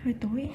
Hơi tối.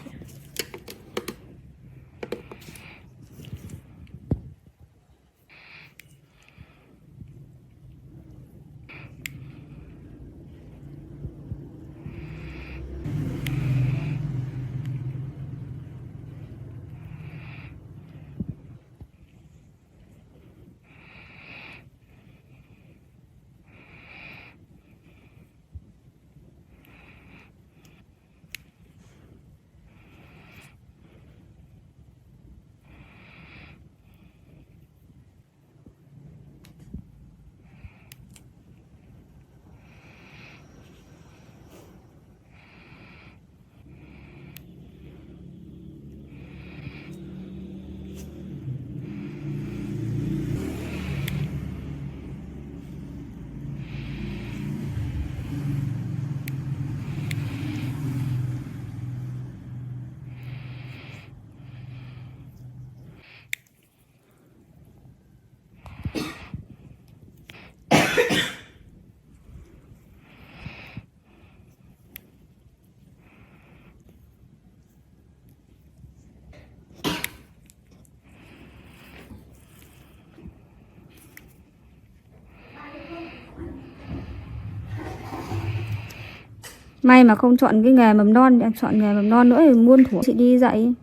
May mà không chọn cái nghề mầm non, chọn nghề mầm non nữa thì muôn thuở chị đi dạy.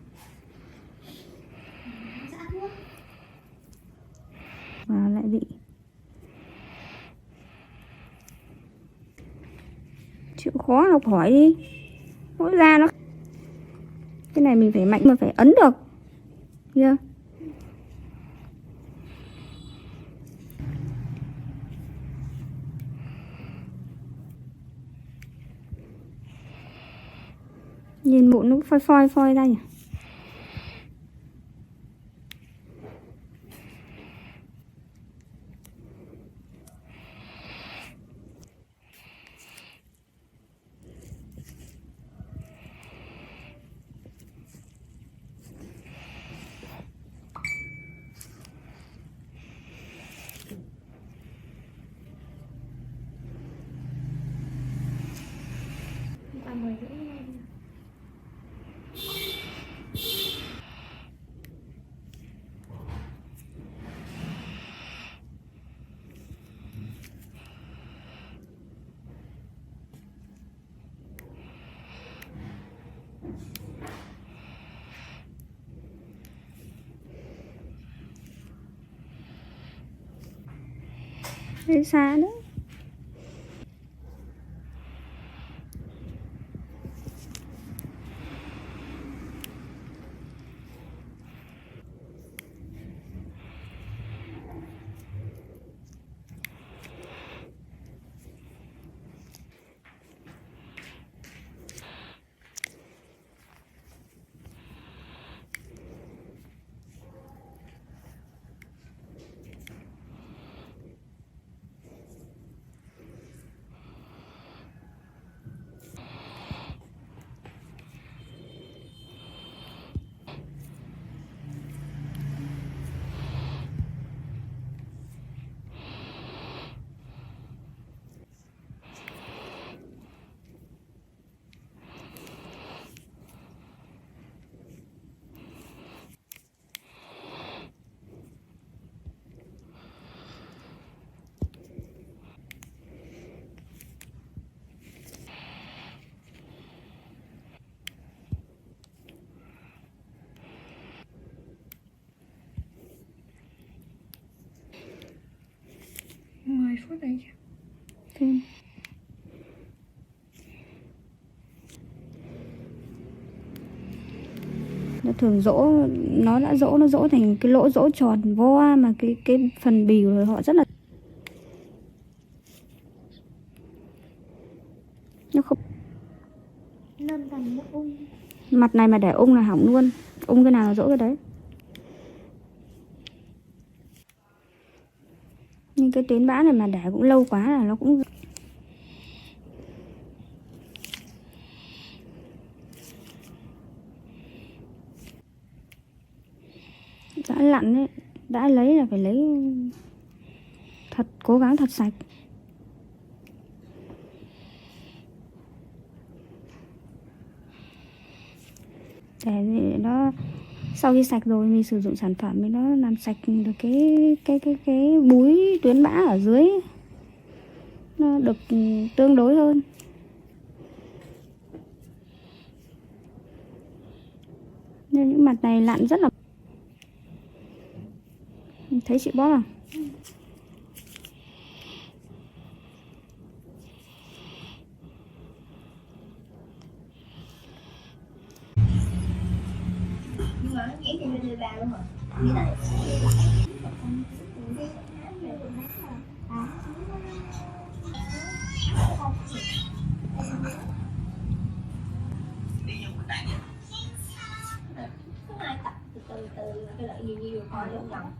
Mà lại bị chịu khó học hỏi đi. Mỗi ra nó cái này mình phải mạnh mà phải ấn được. Kia. Nhìn mụn nó phoi ra nhỉ. Đi xa đấy. Phút đấy chứ. Thêm. Nó thường dỗ, nó đã dỗ, nó dỗ thành cái lỗ dỗ tròn vo mà cái phần bì của họ rất là nó không. Lâm thành nó ung. Mặt này mà để ung là hỏng luôn. Ung cái nào là dỗ cái đấy. Nhưng cái tuyến bã này mà để cũng lâu quá là nó cũng đã lặn ấy, đã lấy là phải lấy thật, cố gắng thật sạch. để nó sau khi sạch rồi mình sử dụng sản phẩm thì nó làm sạch được cái búi tuyến bã ở dưới, nó được tương đối hơn. Nhưng những mặt này lặn rất là, thấy chị bóp không? Nhưng mà nó nhảy thì lên ba luôn rồi. Từ cái lợi gì nhiều coi trong lòng.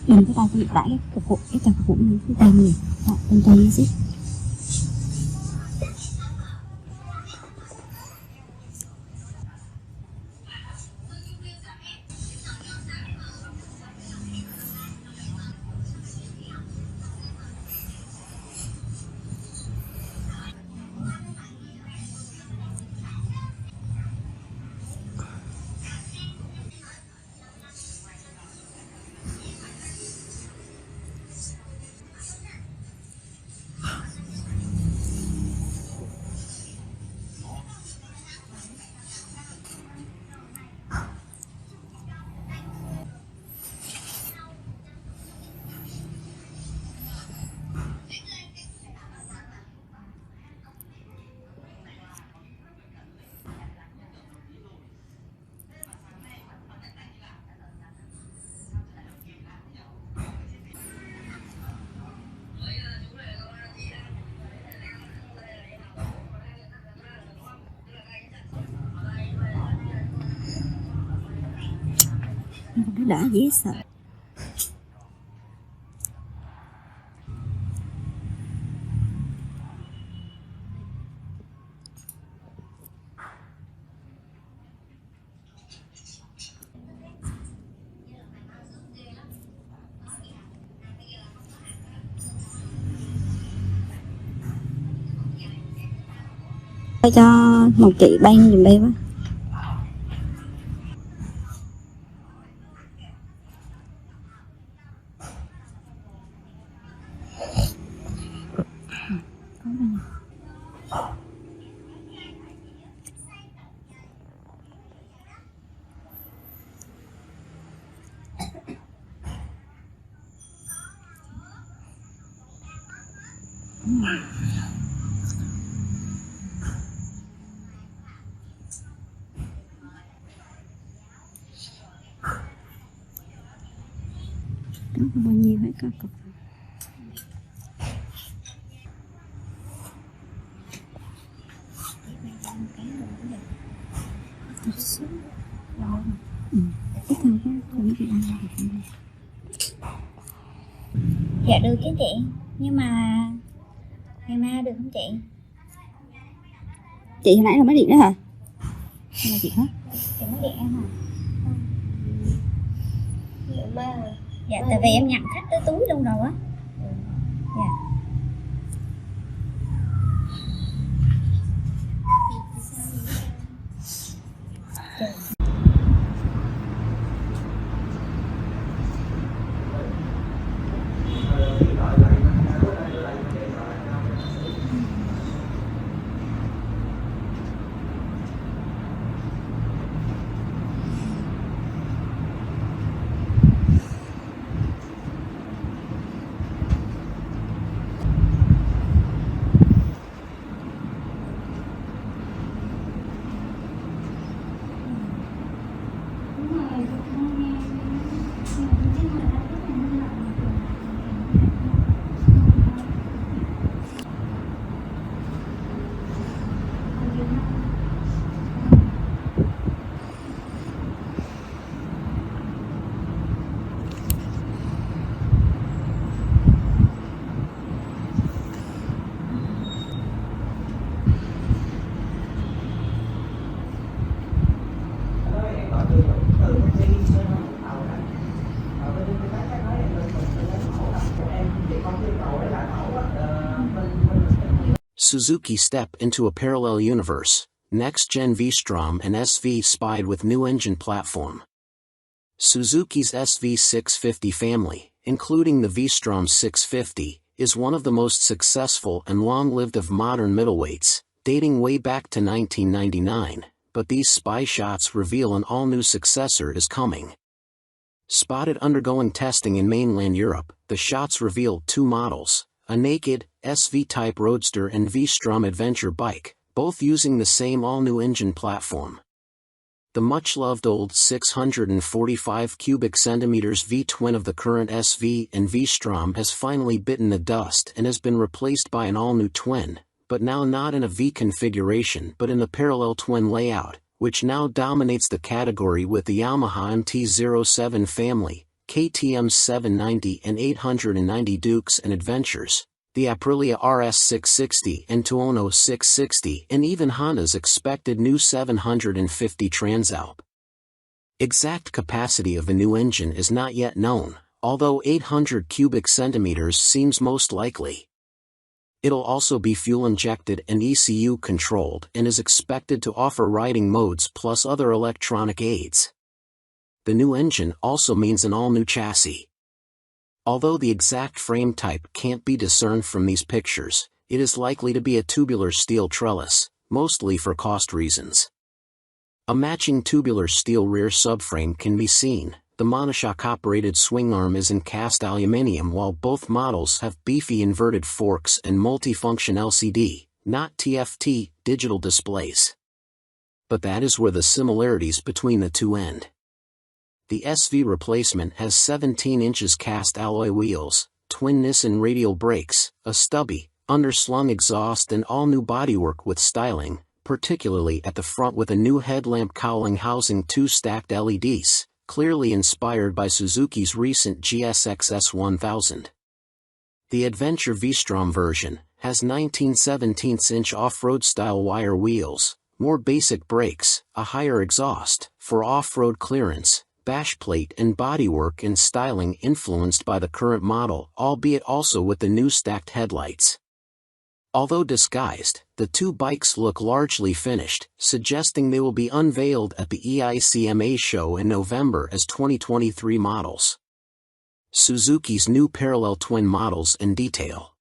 Đừng có tay bị đãi cái cục cái tay cục như cái tay này, bên tay như thế. Nó đã dễ sợ. Cho một chị bay giùm bay quá. Đó, bao nhiêu hết các cục. Dạ được chứ chị, nhưng mà ngày mai được không chị? Chị hồi nãy là máy điện đó hả? Hay là chị khác? Chị mới điện em hả? Dạ, tại vì em nhận khách tới túi luôn rồi á. Dạ. Suzuki step into a parallel universe, next-gen V-Strom and SV spied with new engine platform. Suzuki's SV650 family, including the V-Strom 650, is one of the most successful and long-lived of modern middleweights, dating way back to 1999, but these spy shots reveal an all-new successor is coming. Spotted undergoing testing in mainland Europe, the shots reveal two models, a naked, SV-type roadster and V-Strom adventure bike, both using the same all-new engine platform. The much-loved old 645 cubic centimeters V-twin of the current SV and V-Strom has finally bitten the dust and has been replaced by an all-new twin, but now not in a V configuration but in the parallel twin layout, which now dominates the category with the Yamaha MT-07 family, KTM 790 and 890 Dukes and Adventures, the Aprilia RS 660 and Tuono 660, and even Honda's expected new 750 Transalp. Exact capacity of the new engine is not yet known, although 800 cubic centimeters seems most likely. It'll also be fuel-injected and ECU controlled and is expected to offer riding modes plus other electronic aids. The new engine also means an all-new chassis. Although the exact frame type can't be discerned from these pictures, it is likely to be a tubular steel trellis, mostly for cost reasons. A matching tubular steel rear subframe can be seen. The monoshock-operated swing arm is in cast aluminium while both models have beefy inverted forks and multifunction LCD, not TFT, digital displays. But that is where the similarities between the two end. The SV replacement has 17 inches cast alloy wheels, twin Nissan radial brakes, a stubby, underslung exhaust and all-new bodywork with styling, particularly at the front with a new headlamp cowling housing two stacked LEDs, clearly inspired by Suzuki's recent GSX-S 1000. The Adventure V-Strom version has 19/17-inch off-road style wire wheels, more basic brakes, a higher exhaust, for off-road clearance, bash plate and bodywork and styling influenced by the current model, albeit also with the new stacked headlights. Although disguised, the two bikes look largely finished, suggesting they will be unveiled at the EICMA show in November as 2023 models. Suzuki's new parallel twin models in detail.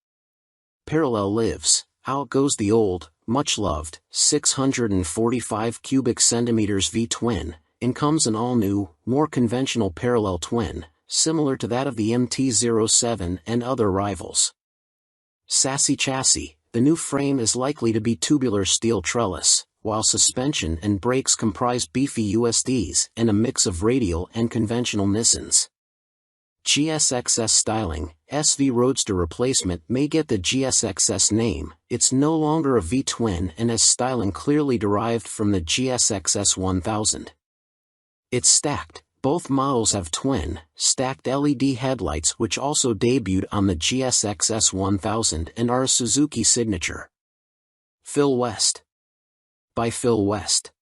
Parallel lives, out goes the old, much-loved, 645 cubic centimeters V-twin, and comes an all-new, more conventional parallel twin, similar to that of the MT-07 and other rivals. Sassy chassis, the new frame is likely to be tubular steel trellis, while suspension and brakes comprise beefy USDs and a mix of radial and conventional Nissans. GSX-S styling, SV Roadster replacement may get the GSX-S name, it's no longer a V-twin and has styling clearly derived from the GSX-S 1000. It's stacked. Both models have twin, stacked LED headlights which also debuted on the GSX-S 1000 and are a Suzuki signature. Phil West. By Phil West.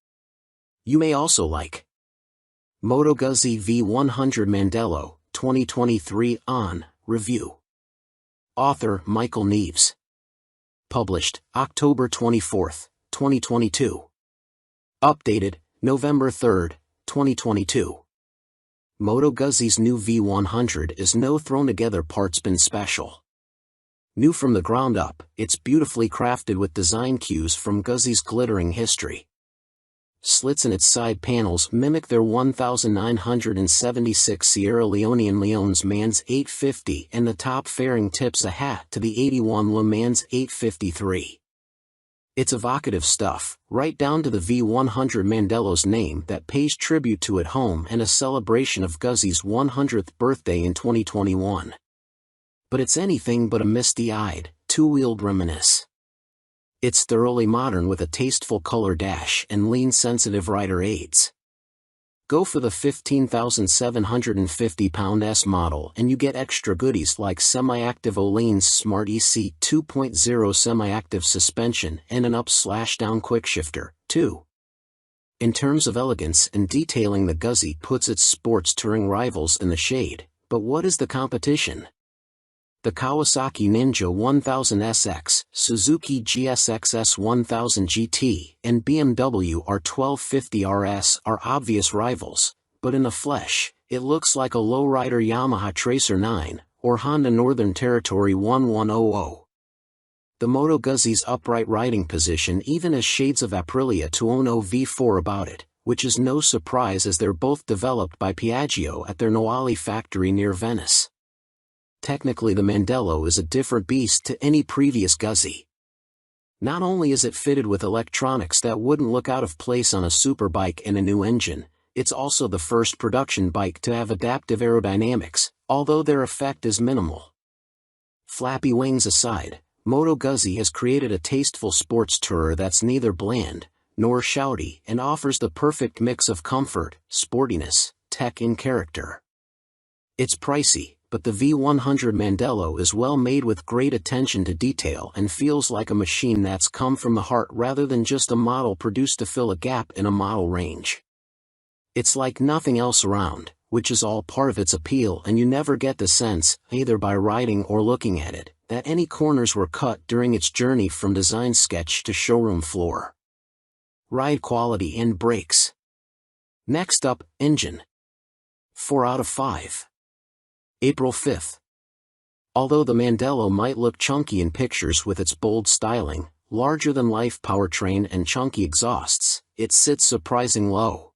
You may also like Moto Guzzi V100 Mandello, 2023 on Review. Author Michael Neves. Published October 24, 2022. Updated November 3, 2022. Moto Guzzi's new V100 is no thrown-together parts-bin special. New from the ground up, it's beautifully crafted with design cues from Guzzi's glittering history. Slits in its side panels mimic their 1976 Sierra Leonean Leon's Mans 850 and the top fairing tips a hat to the 81 Le Mans 853. It's evocative stuff, right down to the V100 Mandello's name that pays tribute to at home and a celebration of Guzzi's 100th birthday in 2021. But it's anything but a misty-eyed, two-wheeled reminisce. It's thoroughly modern with a tasteful color dash and lean-sensitive rider aids. Go for the 15,750 pound S model and you get extra goodies like semi-active Olean's Smart EC 2.0 semi-active suspension and an up/down quickshifter, too. In terms of elegance and detailing, the Guzzi puts its sports touring rivals in the shade, but what is the competition? The Kawasaki Ninja 1000SX, Suzuki GSX-S 1000 GT, and BMW R1250 RS are obvious rivals, but in the flesh, it looks like a lowrider Yamaha Tracer 9, or Honda Northern Territory 1100. The Moto Guzzi's upright riding position even has shades of Aprilia Tuono V4 about it, which is no surprise as they're both developed by Piaggio at their Noali factory near Venice. Technically the Mandello is a different beast to any previous Guzzi. Not only is it fitted with electronics that wouldn't look out of place on a superbike and a new engine, it's also the first production bike to have adaptive aerodynamics, although their effect is minimal. Flappy wings aside, Moto Guzzi has created a tasteful sports tourer that's neither bland nor shouty and offers the perfect mix of comfort, sportiness, tech and character. It's pricey, but the V100 Mandello is well made with great attention to detail and feels like a machine that's come from the heart rather than just a model produced to fill a gap in a model range. It's like nothing else around, which is all part of its appeal, and you never get the sense, either by riding or looking at it, that any corners were cut during its journey from design sketch to showroom floor. Ride quality and brakes. Next up, engine. 4 out of 5. April 5th. Although the Mandello might look chunky in pictures with its bold styling, larger-than-life powertrain and chunky exhausts, it sits surprising low.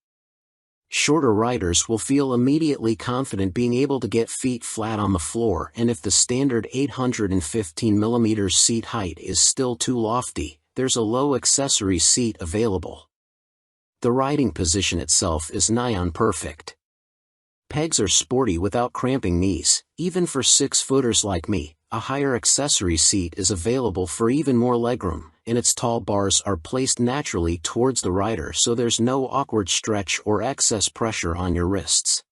Shorter riders will feel immediately confident being able to get feet flat on the floor, and if the standard 815mm seat height is still too lofty, there's a low accessory seat available. The riding position itself is nigh on perfect. Pegs are sporty without cramping knees. Even for 6-footers like me, a higher accessory seat is available for even more legroom, and its tall bars are placed naturally towards the rider so there's no awkward stretch or excess pressure on your wrists.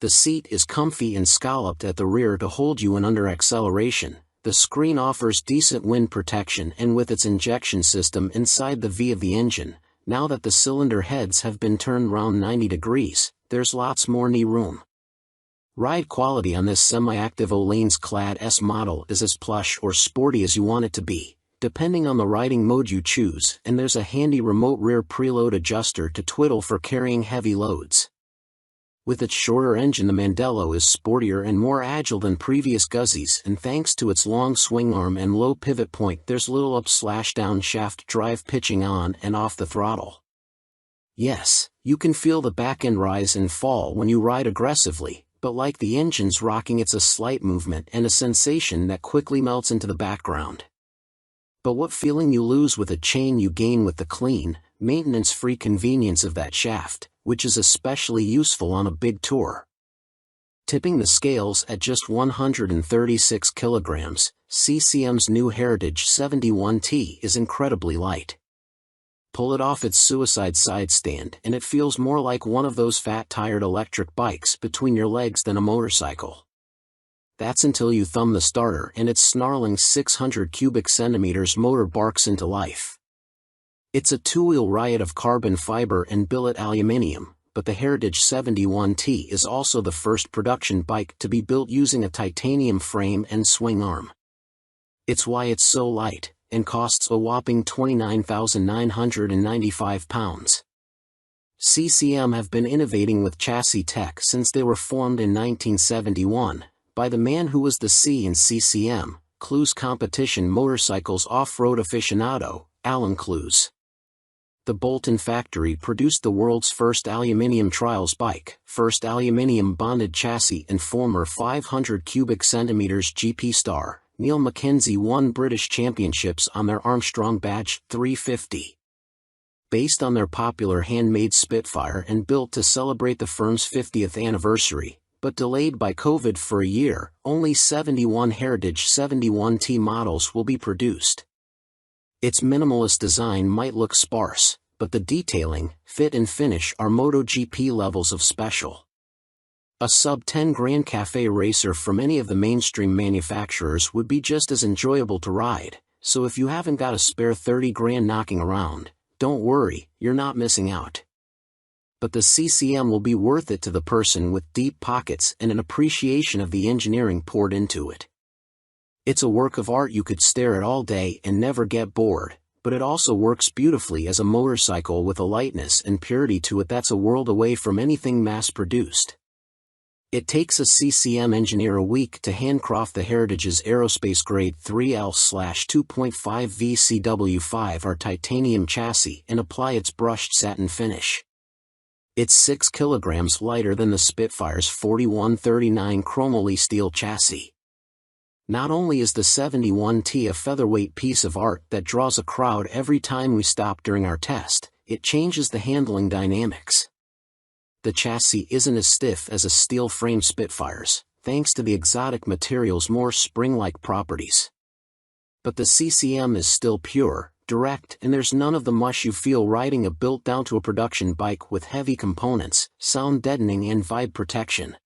The seat is comfy and scalloped at the rear to hold you in under acceleration. The screen offers decent wind protection, and with its injection system inside the V of the engine, now that the cylinder heads have been turned round 90 degrees, there's lots more knee room. Ride quality on this semi-active Olanes-clad S model is as plush or sporty as you want it to be, depending on the riding mode you choose, and there's a handy remote rear preload adjuster to twiddle for carrying heavy loads. With its shorter engine, the Mandello is sportier and more agile than previous Guzzis, and thanks to its long swing arm and low pivot point, there's little up/down shaft drive pitching on and off the throttle. Yes, you can feel the back end rise and fall when you ride aggressively, but like the engine's rocking, it's a slight movement and a sensation that quickly melts into the background. But what feeling you lose with a chain you gain with the clean, maintenance-free convenience of that shaft, which is especially useful on a big tour. Tipping the scales at just 136 kilograms, CCM's new Heritage 71T is incredibly light. Pull it off its suicide side stand and it feels more like one of those fat-tired electric bikes between your legs than a motorcycle. That's until you thumb the starter and its snarling 600 cubic centimeters motor barks into life. It's a two-wheel riot of carbon fiber and billet aluminium, but the Heritage 71T is also the first production bike to be built using a titanium frame and swing arm. It's why it's so light, and costs a whopping £29,995. CCM have been innovating with chassis tech since they were formed in 1971, by the man who was the C in CCM, Clues Competition Motorcycles off-road aficionado, Alan Clues. The Bolton factory produced the world's first aluminium trials bike, first aluminium bonded chassis, and former 500 cubic centimeters GP star, Neil Mackenzie won British championships on their Armstrong Badge 350. Based on their popular handmade Spitfire and built to celebrate the firm's 50th anniversary, but delayed by COVID for a year, only 71 Heritage 71T models will be produced. Its minimalist design might look sparse, but the detailing, fit and finish are MotoGP levels of special. A sub-10 Grand Cafe racer from any of the mainstream manufacturers would be just as enjoyable to ride, so if you haven't got a spare 30 grand knocking around, don't worry, you're not missing out. But the CCM will be worth it to the person with deep pockets and an appreciation of the engineering poured into it. It's a work of art you could stare at all day and never get bored, but it also works beautifully as a motorcycle with a lightness and purity to it that's a world away from anything mass-produced. It takes a CCM engineer a week to handcraft the Heritage's aerospace grade 3L/2.5 VCW5R titanium chassis and apply its brushed satin finish. It's 6 kilograms lighter than the Spitfire's 4139 chromoly steel chassis. Not only is the 71T a featherweight piece of art that draws a crowd every time we stop during our test, it changes the handling dynamics. The chassis isn't as stiff as a steel-framed Spitfire's, thanks to the exotic material's more spring-like properties. But the CCM is still pure, direct, and there's none of the mush you feel riding a built-down-to-a-production bike with heavy components, sound deadening and vibe protection.